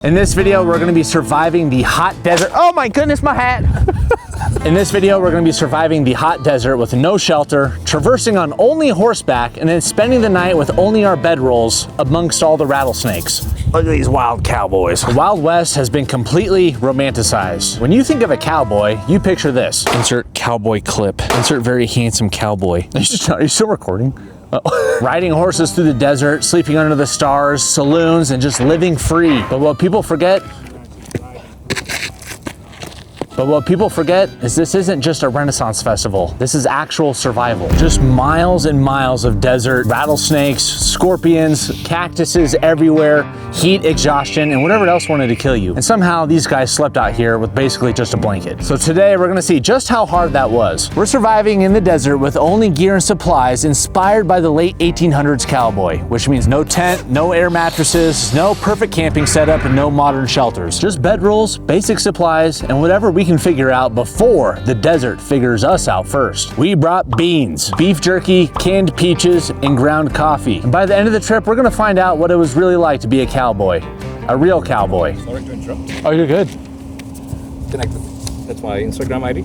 In this video, we're gonna be surviving the hot desert. Oh my goodness, my hat. In this video, we're gonna be surviving the hot desert with no shelter, traversing on only horseback, and then spending the night with only our bedrolls amongst all the rattlesnakes. Look at these wild cowboys. The Wild West has been completely romanticized. When you think of a cowboy, you picture this. Insert cowboy clip. Insert very handsome cowboy. Are you still recording? Riding horses through the desert, sleeping under the stars, saloons, and just living free. But what people forget is this isn't just a Renaissance festival. This is actual survival. Just miles and miles of desert, rattlesnakes, scorpions, cactuses everywhere, heat, exhaustion, and whatever else wanted to kill you. And somehow these guys slept out here with basically just a blanket. So today we're gonna see just how hard that was. We're surviving in the desert with only gear and supplies inspired by the late 1800s cowboy, which means no tent, no air mattresses, no perfect camping setup, and no modern shelters. Just bedrolls, basic supplies, and whatever we can figure out before the desert figures us out first. We brought beans, beef jerky, canned peaches, and ground coffee. And by the end of the trip, we're gonna find out what it was really like to be a cowboy, a real cowboy. Sorry to interrupt. Oh, you're good. Connected. That's my Instagram ID.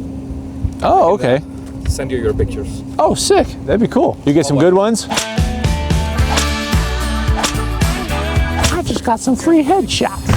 Oh, okay. Send you your pictures. Oh, sick. That'd be cool. You get some good ones? I just got some free headshots.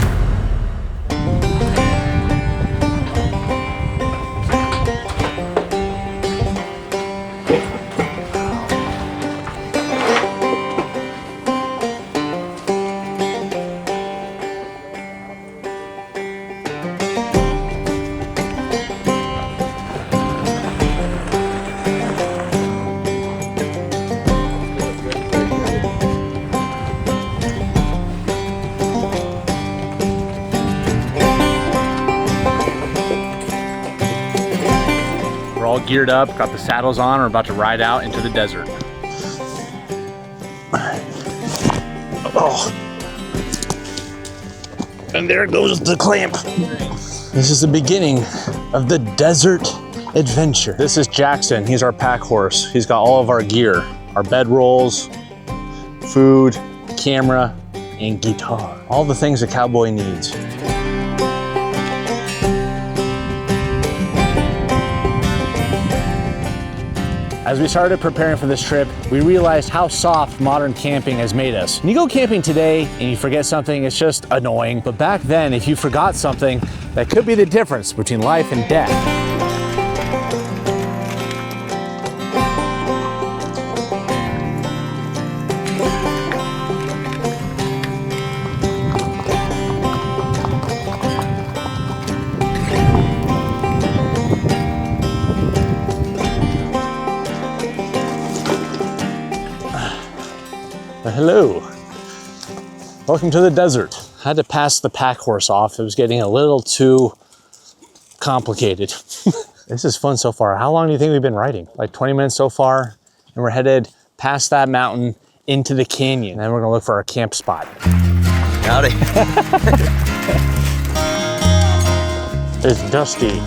All geared up, got the saddles on, we're about to ride out into the desert. Oh. And there goes the clamp. This is the beginning of the desert adventure. This is Jackson, he's our pack horse. He's got all of our gear, our bedrolls, food, camera, and guitar. All the things a cowboy needs. As we started preparing for this trip, we realized how soft modern camping has made us. When you go camping today and you forget something, it's just annoying. But back then, if you forgot something, that could be the difference between life and death. Hello, welcome to the desert. I had to pass the pack horse off. It was getting a little too complicated. This is fun so far. How long do you think we've been riding? Like 20 minutes so far, and we're headed past that mountain into the canyon. And then we're gonna look for our camp spot. Howdy. It's dusty.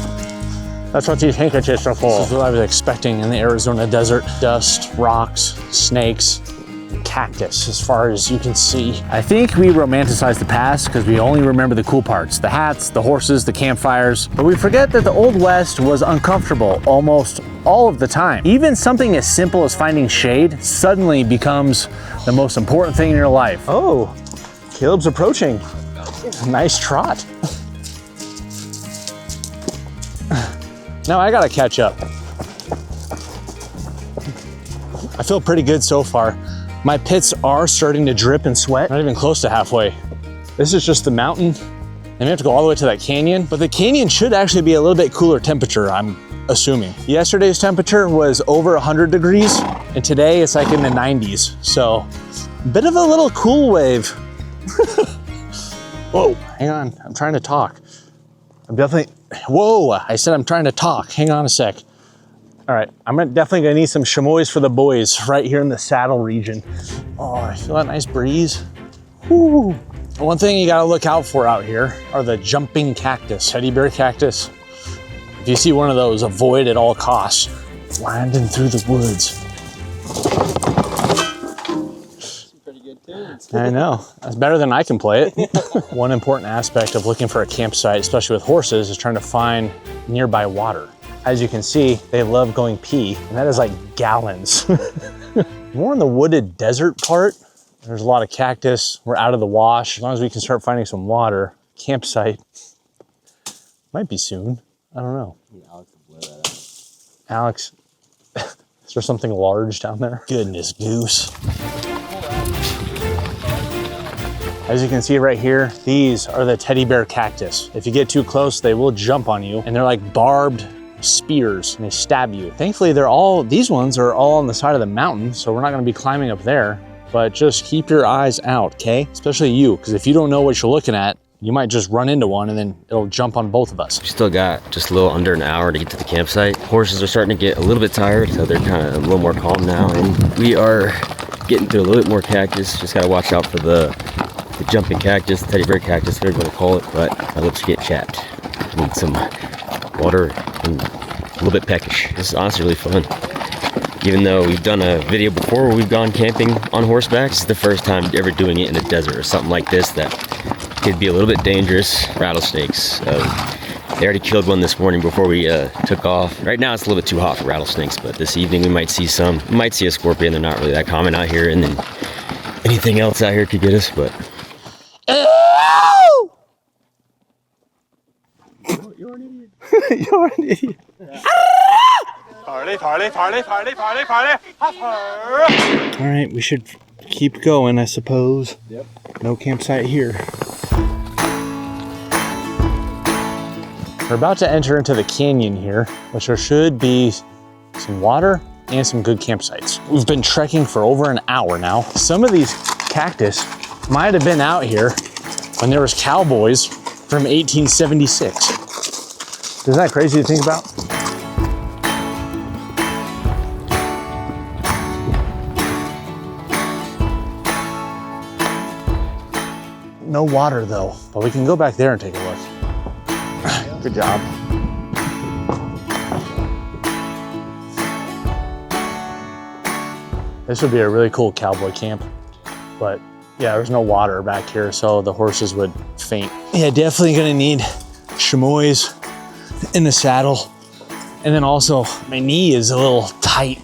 That's what these handkerchiefs are for. This is what I was expecting in the Arizona desert. Dust, rocks, snakes, cactus as far as you can see. I think we romanticize the past because we only remember the cool parts, the hats, the horses, the campfires, but we forget that the Old West was uncomfortable almost all of the time. Even something as simple as finding shade suddenly becomes the most important thing in your life. Oh, Caleb's approaching. Nice trot. Now I gotta catch up. I feel pretty good so far. My pits are starting to drip and sweat. Not even close to halfway. This is just the mountain, and we have to go all the way to that canyon. But the canyon should actually be a little bit cooler temperature, I'm assuming. Yesterday's temperature was over 100 degrees, and today it's like in the 90s. So, a bit of a little cool wave. Whoa, hang on, I'm trying to talk. Whoa, I said I'm trying to talk. Hang on a sec. All right, I'm definitely gonna need some chamois for the boys right here in the saddle region. Oh, I feel that nice breeze. Woo. One thing you gotta look out for out here are the jumping cactus, teddy bear cactus. If you see one of those, avoid at all costs. Winding through the woods. Pretty good too. I know. That's better than I can play it. One important aspect of looking for a campsite, especially with horses, is trying to find nearby water. As you can see, they love going pee, and that is like gallons. More in the wooded desert part. There's a lot of cactus. We're out of the wash. As long as we can start finding some water, campsite might be soon. I don't know. Alex will blow that out. Alex, is there something large down there? Goodness goose. As you can see right here, these are the teddy bear cactus. If you get too close, they will jump on you, and they're like barbed spears, and they stab you. Thankfully, these ones are all on the side of the mountain, so we're not gonna be climbing up there, but just keep your eyes out, okay? Especially you, because if you don't know what you're looking at, you might just run into one and then it'll jump on both of us. We still got just a little under an hour to get to the campsite. Horses are starting to get a little bit tired, so they're kind of a little more calm now, and we are getting through a little bit more cactus. Just gotta watch out for the jumping cactus, the teddy bear cactus, whatever you want to call it, but my lips get chapped. I need some water and a little bit peckish. This is honestly really fun. Even though we've done a video before where we've gone camping on horseback, this is the first time ever doing it in the desert or something like this that could be a little bit dangerous. Rattlesnakes. They already killed one this morning before we took off. Right now it's a little bit too hot for rattlesnakes, but this evening we might see some. We might see a scorpion. They're not really that common out here, and then anything else out here could get us, but... You're an idiot. You're an idiot. All right, we should keep going, I suppose. Yep. No campsite here. We're about to enter into the canyon here, which there should be some water and some good campsites. We've been trekking for over an hour now. Some of these cactus might have been out here when there was cowboys from 1876. Isn't that crazy to think about? No water though, but we can go back there and take a look. Good job. This would be a really cool cowboy camp, but yeah, there's no water back here, so the horses would faint. Yeah, definitely gonna need chamois in the saddle. And then also my knee is a little tight.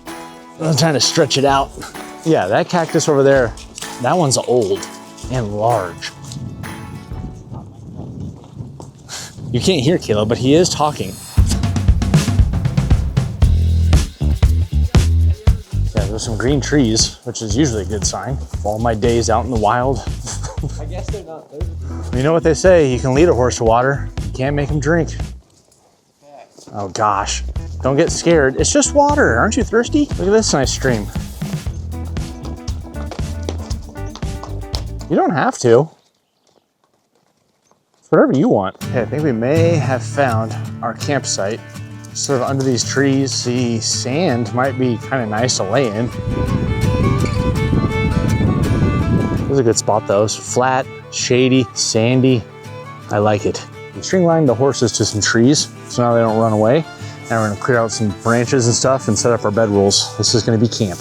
I'm trying to stretch it out. Yeah, that cactus over there, that one's old and large. You can't hear Caleb, but he is talking. Yeah, there's some green trees, which is usually a good sign of all my days out in the wild. I guess they're not thirsty. You know what they say, you can lead a horse to water, you can't make him drink. Oh gosh, don't get scared. It's just water, aren't you thirsty? Look at this nice stream. You don't have to. It's whatever you want. Okay, I think we may have found our campsite. Sort of under these trees. The sand might be kind of nice to lay in. This is a good spot though. It's flat, shady, sandy. I like it. We string lined the horses to some trees, so now they don't run away. Now we're gonna clear out some branches and stuff and set up our bedrolls. This is gonna be camp.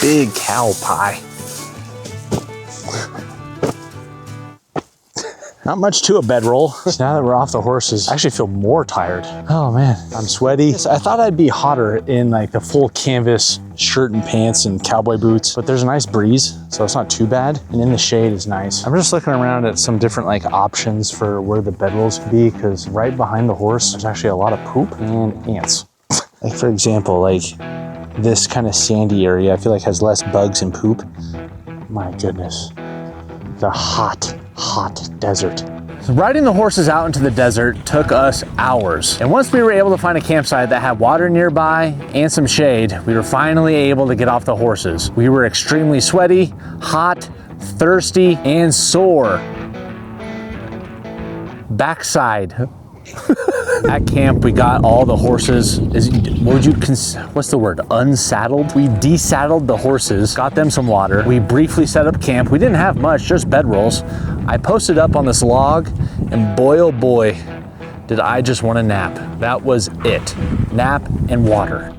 Big cow pie. Not much to a bedroll. So now that we're off the horses, I actually feel more tired. Oh man, I'm sweaty. I thought I'd be hotter in like the full canvas shirt and pants and cowboy boots, but there's a nice breeze, so it's not too bad. And in the shade is nice. I'm just looking around at some different like options for where the bedrolls could be, because right behind the horse, there's actually a lot of poop and ants. Like for example, like this kind of sandy area, I feel like has less bugs and poop. My goodness. The hot desert. So riding the horses out into the desert took us hours. And once we were able to find a campsite that had water nearby and some shade, we were finally able to get off the horses. We were extremely sweaty, hot, thirsty, and sore. Backside. At camp, we got all the horses, what's the word, unsaddled? We desaddled the horses, got them some water. We briefly set up camp. We didn't have much, just bedrolls. I posted up on this log, and boy, oh boy, did I just want a nap. That was it, nap and water.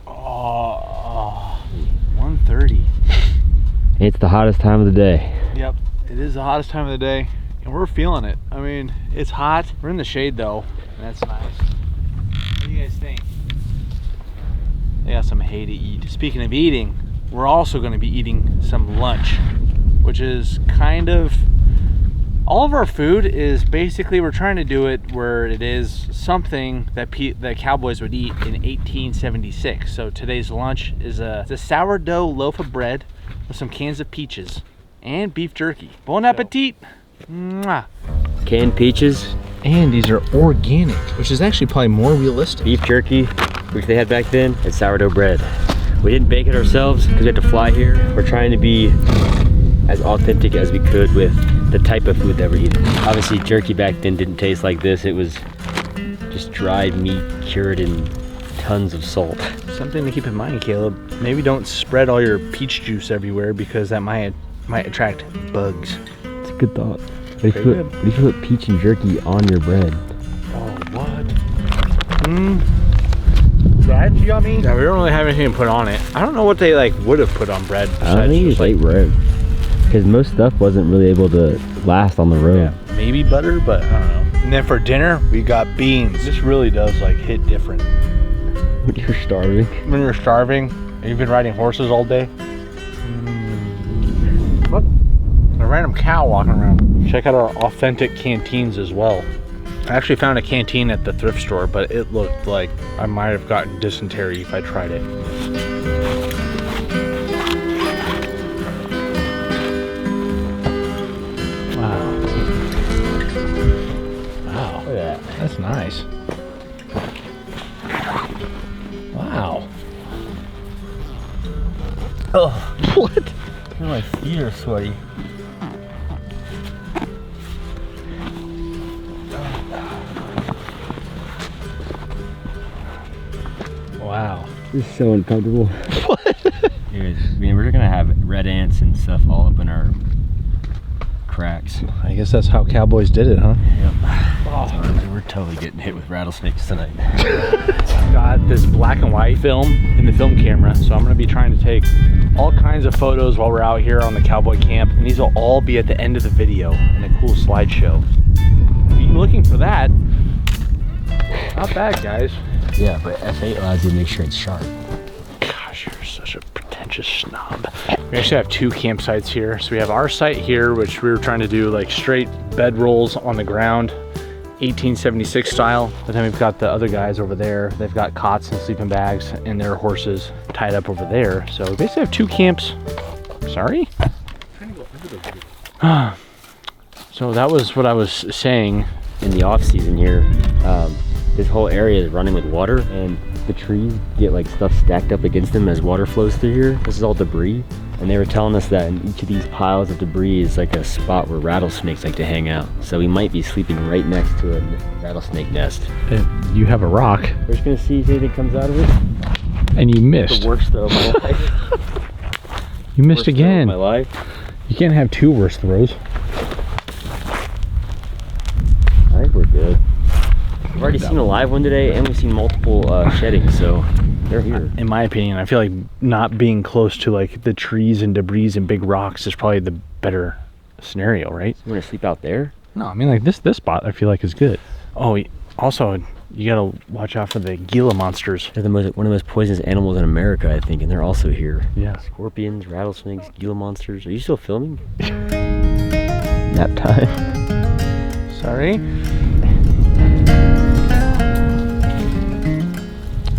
Oh, It's the hottest time of the day. Yep, it is the hottest time of the day, and we're feeling it. I mean, it's hot. We're in the shade though, and that's nice. What do you guys think? They got some hay to eat. Speaking of eating, we're also going to be eating some lunch, which is kind of, all of our food is basically, we're trying to do it where it is something that the cowboys would eat in 1876. So today's lunch is a sourdough loaf of bread with some cans of peaches and beef jerky. Bon appetit! Mwah. Canned peaches. And these are organic, which is actually probably more realistic. Beef jerky, which they had back then, and sourdough bread. We didn't bake it ourselves because we had to fly here. We're trying to be as authentic as we could with the type of food that we're eating. Obviously, jerky back then didn't taste like this. It was just dried meat cured in tons of salt. Something to keep in mind, Caleb. Maybe don't spread all your peach juice everywhere because that might attract bugs. It's a good thought. What if you put peach and jerky on your bread? Oh, what? Bread, you got me? Yeah, we don't really have anything to put on it. I don't know what they like would have put on bread. I don't think it's like bread. Because most stuff wasn't really able to last on the road. Yeah, maybe butter, but I don't know. And then for dinner, we got beans. This really does like hit different. When you're starving. When you're starving, and you've been riding horses all day. Look, a random cow walking around. Check out our authentic canteens as well. I actually found a canteen at the thrift store, but it looked like I might have gotten dysentery if I tried it. Wow. Wow. Look at that. That's nice. Wow. Oh, what? My feet are sweaty. Wow. This is so uncomfortable. What? We're gonna have red ants and stuff all up in our cracks. I guess that's how cowboys did it, huh? Yep. Oh. We're totally getting hit with rattlesnakes tonight. Got this black and white film in the film camera, so I'm gonna be trying to take all kinds of photos while we're out here on the cowboy camp, and these will all be at the end of the video in a cool slideshow. Be looking for that. Not bad, guys. Yeah, but F8 allows you to make sure it's sharp. Gosh, you're such a pretentious snob. We actually have two campsites here. So we have our site here, which we were trying to do like straight bed rolls on the ground, 1876 style. But then we've got the other guys over there. They've got cots and sleeping bags and their horses tied up over there. So we basically have two camps. Sorry? So that was what I was saying. In the off season here, this whole area is running with water, and the trees get like stuff stacked up against them as water flows through here. This is all debris, and they were telling us that in each of these piles of debris is like a spot where rattlesnakes like to hang out. So we might be sleeping right next to a rattlesnake nest. You have a rock. We're just gonna see if anything comes out of it. And you missed. The worst throw of my life. You missed Worst again. throw of my life. You can't have two worst throws. I think we're good. We've already seen a live one today, and we've seen multiple sheddings, so they're here. In my opinion, I feel like not being close to like the trees and debris and big rocks is probably the better scenario, right? So we're gonna sleep out there? No, I mean like this spot I feel like is good. Oh, also you gotta watch out for the Gila monsters. They're one of the most poisonous animals in America, I think, and they're also here. Yeah. Scorpions, rattlesnakes, Gila monsters. Are you still filming? Nap time. Sorry.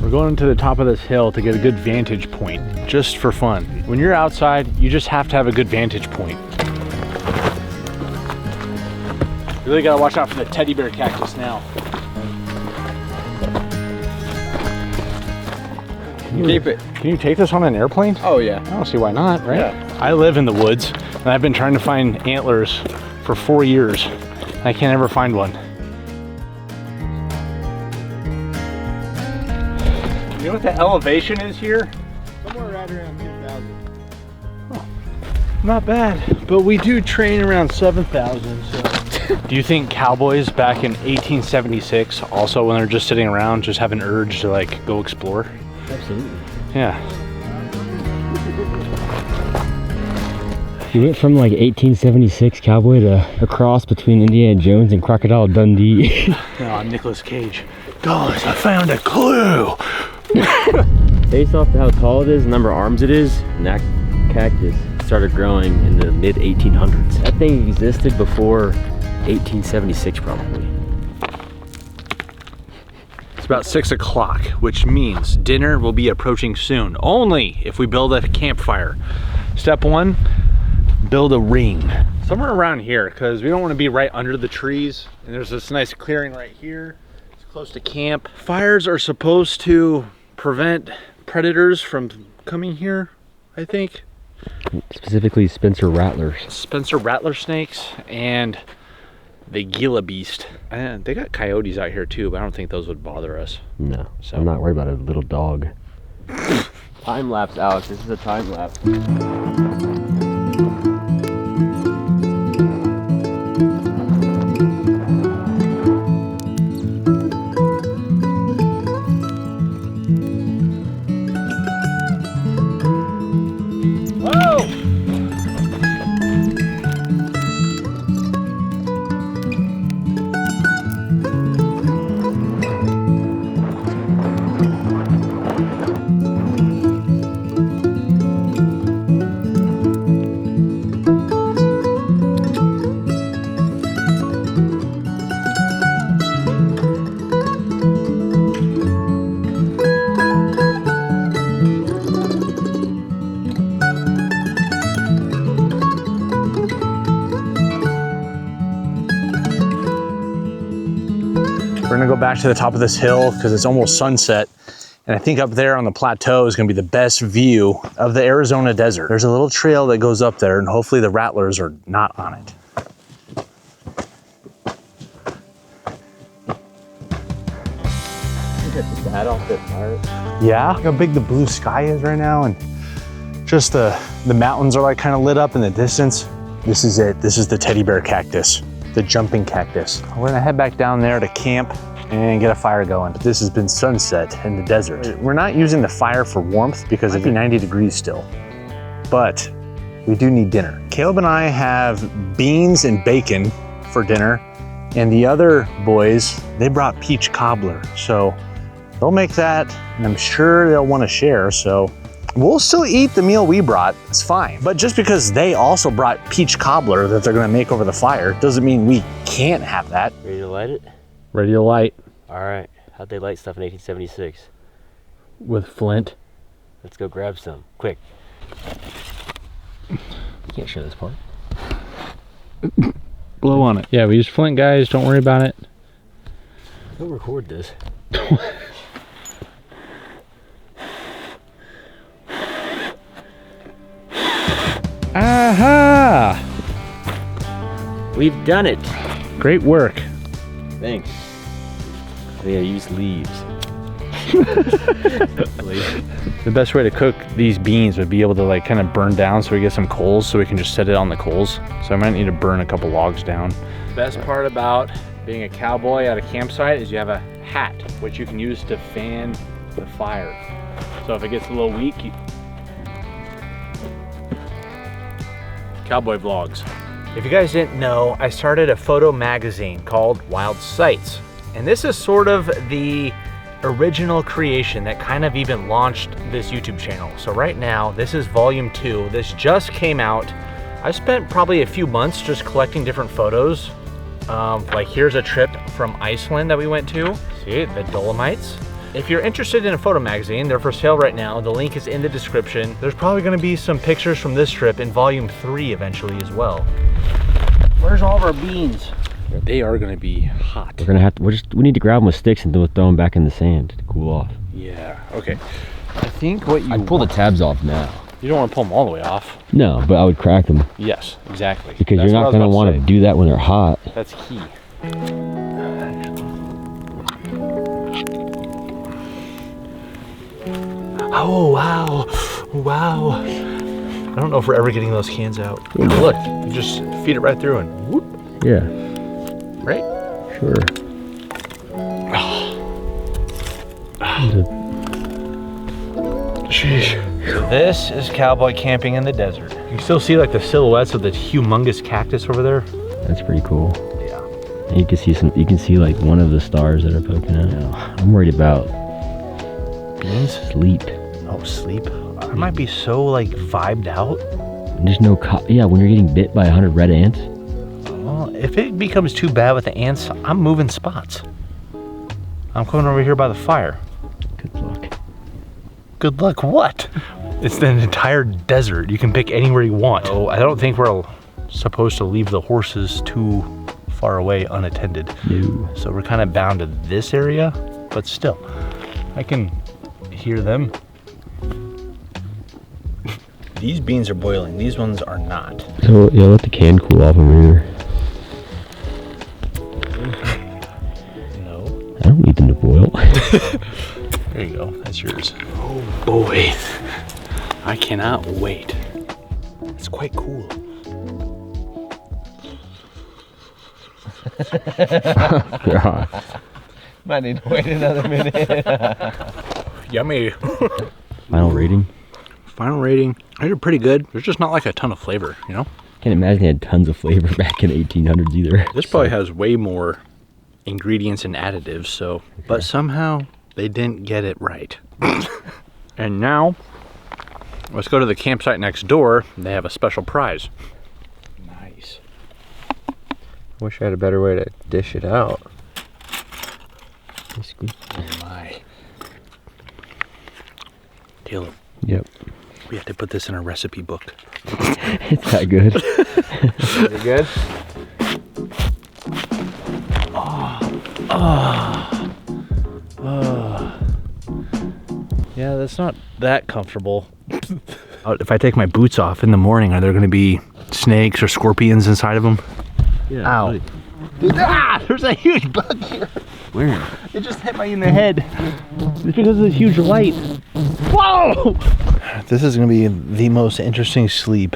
We're going to the top of this hill to get a good vantage point, just for fun. When you're outside, you just have to have a good vantage point. You really gotta watch out for the teddy bear cactus now. Keep it. Can you take this on an airplane? Oh yeah. I don't see why not, right? Yeah. I live in the woods, and I've been trying to find antlers for 4 years. And I can't ever find one. You know what the elevation is here? Somewhere right around 2,000. Oh, not bad, but we do train around 7,000. So. Do you think cowboys back in 1876 also, when they're just sitting around, just have an urge to like go explore? Absolutely. Yeah. You went from like 1876 cowboy to a cross between Indiana Jones and Crocodile Dundee. No, I'm Nicolas Cage. Guys, I found a clue. Based off how tall it is, the number of arms it is, and that cactus started growing in the mid 1800s. That thing existed before 1876 probably. It's about 6 o'clock, which means dinner will be approaching soon. Only if we build a campfire. Step 1, build a ring. Somewhere around here, because we don't want to be right under the trees. And there's this nice clearing right here. It's close to camp. Fires are supposed to prevent predators from coming here, I think. Specifically Spencer rattlers. Spencer rattler snakes and the Gila beast. And they got coyotes out here too, but I don't think those would bother us. No, So- I'm not worried about a little dog. Time lapse, Alex. This is a time lapse. We're gonna go back to the top of this hill because it's almost sunset. And I think up there on the plateau is gonna be the best view of the Arizona desert. There's a little trail that goes up there and hopefully the rattlers are not on it. Yeah, look how big the blue sky is right now, and just the mountains are like kind of lit up in the distance. This is it. This is the teddy bear cactus, the jumping cactus. We're gonna head back down there to camp and get a fire going. This has been sunset in the desert. We're not using the fire for warmth because it'd be 90 degrees still, but we do need dinner. Caleb and I have beans and bacon for dinner, and the other boys, they brought peach cobbler. So they'll make that, and I'm sure they'll want to share. So we'll still eat the meal we brought, it's fine. But just because they also brought peach cobbler that they're gonna make over the fire doesn't mean we can't have that. Ready to light it? Ready to light. All right. How'd they light stuff in 1876? With flint. Let's go grab some. Quick. You can't show this part. Blow on it. Yeah, we use flint, guys, don't worry about it. Don't record this. Aha! We've done it. Great work. Thanks. They use leaves. The best way to cook these beans would be able to like kind of burn down so we get some coals so we can just set it on the coals. So I might need to burn a couple logs down. Best part about being a cowboy at a campsite is you have a hat, which you can use to fan the fire. So if it gets a little weak, cowboy vlogs. If you guys didn't know, I started a photo magazine called Wild Sites. And this is sort of the original creation that kind of even launched this YouTube channel. So right now, this is volume 2. This just came out. I spent probably a few months just collecting different photos. Like here's a trip from Iceland that we went to. See, the Dolomites. If you're interested in a photo magazine, they're for sale right now. The link is in the description. There's probably gonna be some pictures from this trip in volume 3 eventually as well. Where's all of our beans? They are gonna be hot. We're gonna have to, we need to grab them with sticks and then we'll throw them back in the sand to cool off. Yeah, okay. I think what you I'd pull the tabs off now. You don't want to pull them all the way off. No, but I would crack them. Yes, exactly. Because That's you're not gonna want to do that when they're hot. That's key. Oh, wow. Wow. I don't know if we're ever getting those cans out. Yeah. Look, you just feed it right through and whoop. Yeah. Right? Sure. Sheesh. So this is cowboy camping in the desert. You You still see like the silhouettes of the humongous cactus over there? That's pretty cool. Yeah. And you can see some. You can see like one of the stars that are poking out. Yeah. I'm worried about beans. Sleep. Oh, sleep. I might be so like vibed out. There's no. Yeah, when you're getting bit by 100 red ants. Well, if it becomes too bad with the ants, I'm moving spots. I'm coming over here by the fire. Good luck. Good luck what? It's an entire desert. You can pick anywhere you want. Oh, I don't think we're supposed to leave the horses too far away unattended. No. So we're kind of bound to this area, but still, I can hear them. These beans are boiling. These ones are not. So yeah, let the can cool off over here. No. I don't need them to boil. There you go. That's yours. Oh boy. I cannot wait. It's quite cool. God. Might need to wait another minute. Yummy. Final rating? Final rating. I did pretty good. There's just not like a ton of flavor, you know? Can't imagine they had tons of flavor back in the 1800s either. This probably has way more ingredients and additives, so. But somehow they didn't get it right. And now, let's go to the campsite next door. They have a special prize. Nice. Wish I had a better way to dish it out. Oh my. Caleb. Yep. We have to put this in our recipe book. It's that good. Is it good? Yeah, that's not that comfortable. If I take my boots off in the morning, are there going to be snakes or scorpions inside of them? Yeah. Ow. Ah, there's a huge bug here. Where? It just hit me in the head. It's because of this huge light. Whoa! This is going to be the most interesting sleep.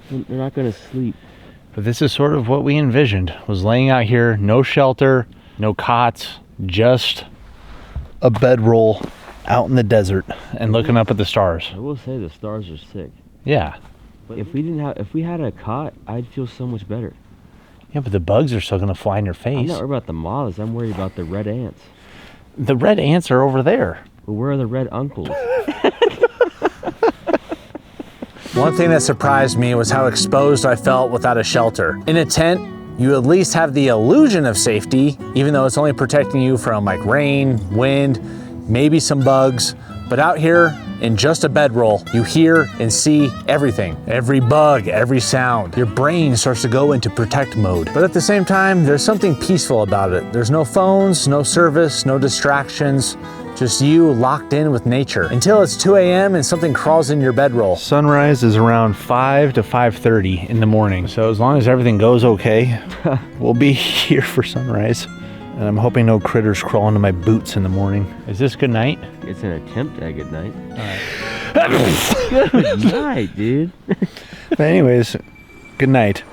They're not gonna sleep. But this is sort of what we envisioned, was laying out here, no shelter, no cots, just a bedroll out in the desert and looking up at the stars. I will say the stars are sick. Yeah. But if we had a cot, I'd feel so much better. Yeah, but the bugs are still going to fly in your I'm face. not worried about the moths. I'm worried about the red ants. The red ants are over there. But where are the red uncles? One thing that surprised me was how exposed I felt without a shelter. In a tent, you at least have the illusion of safety, even though it's only protecting you from like rain, wind, maybe some bugs. But out here, in just a bedroll, you hear and see everything. Every bug, every sound. Your brain starts to go into protect mode. But at the same time, there's something peaceful about it. There's no phones, no service, no distractions. Just you locked in with nature until it's 2 a.m. and something crawls in your bedroll. Sunrise is around 5 to 5:30 in the morning. So as long as everything goes okay, we'll be here for sunrise. And I'm hoping no critters crawl into my boots in the morning. Is this good night? It's an attempt at good night. Good night, dude. But anyways, good night.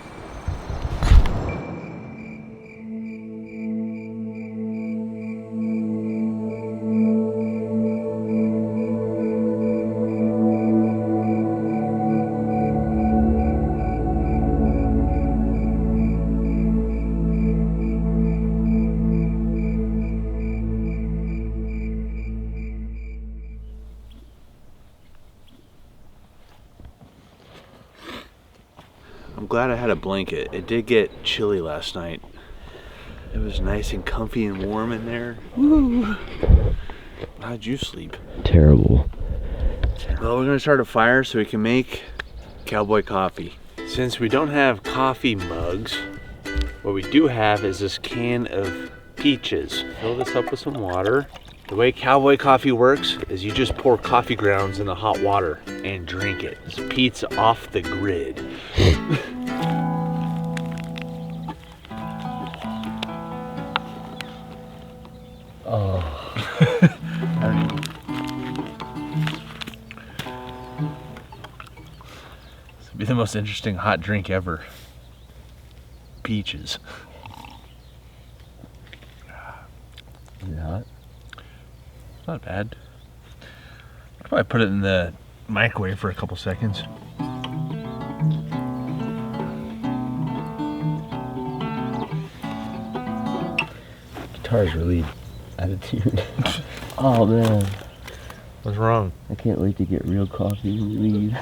I'm glad I had a blanket. It did get chilly last night. It was nice and comfy and warm in there. Woo. How'd you sleep? Terrible. Well, we're gonna start a fire so we can make cowboy coffee. Since we don't have coffee mugs, what we do have is this can of peaches. Fill this up with some water. The way cowboy coffee works is you just pour coffee grounds in the hot water and drink it. It's pizza off the grid. Oh. This would be the most interesting hot drink ever. Peaches. Is it hot? It's not bad. I'll probably put it in the microwave for a couple seconds. guitar's really out of tune. Oh man, What's wrong? I can't wait to get real coffee when we leave.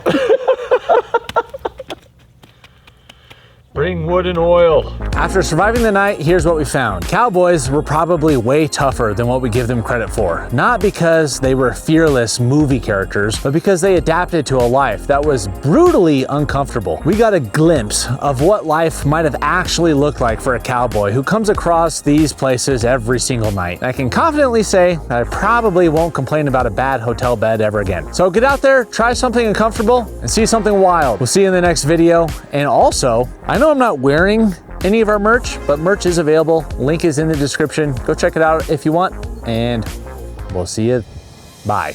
Bring wood and oil. After surviving the night, here's what we found. Cowboys were probably way tougher than what we give them credit for. Not because they were fearless movie characters, but because they adapted to a life that was brutally uncomfortable. We got a glimpse of what life might have actually looked like for a cowboy who comes across these places every single night. I can confidently say that I probably won't complain about a bad hotel bed ever again. So get out there, try something uncomfortable, and see something wild. We'll see you in the next video. And also, I know I'm not wearing any of our merch, but merch is available. Link is in the description. Go check it out if you want, and we'll see you. Bye.